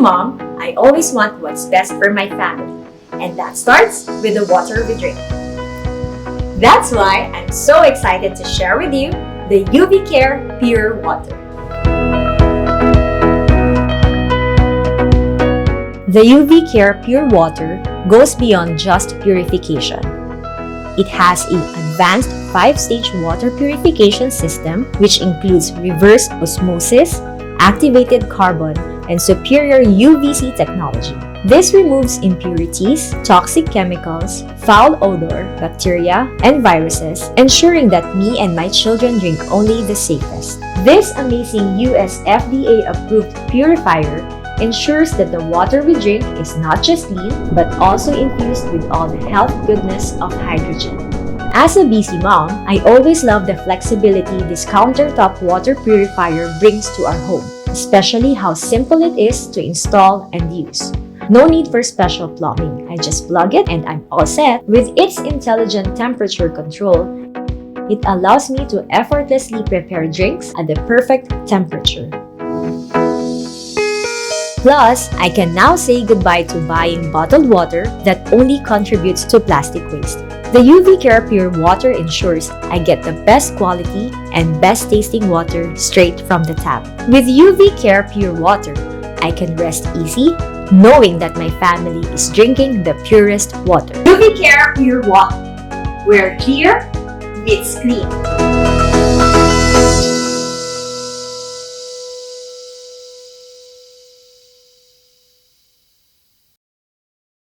mom, I always want what's best for my family. And that starts with the water we drink. That's why I'm so excited to share with you the UV Care Pure Water. The UV Care Pure Water goes beyond just purification. It has an advanced 5-stage water purification system which includes reverse osmosis, activated carbon, and superior UVC technology. This removes impurities, toxic chemicals, foul odor, bacteria, and viruses, ensuring that me and my children drink only the safest. This amazing US FDA-approved purifier ensures that the water we drink is not just clean, but also infused with all the health goodness of hydrogen. As a busy mom, I always love the flexibility this countertop water purifier brings to our home, especially how simple it is to install and use. No need for special plumbing. I just plug it and I'm all set. With its intelligent temperature control, it allows me to effortlessly prepare drinks at the perfect temperature. Plus, I can now say goodbye to buying bottled water that only contributes to plastic waste. The UV Care Pure Water ensures I get the best quality and best tasting water straight from the tap. With UV Care Pure Water, I can rest easy knowing that my family is drinking the purest water. UV Care Pure Water, where clear meets clean.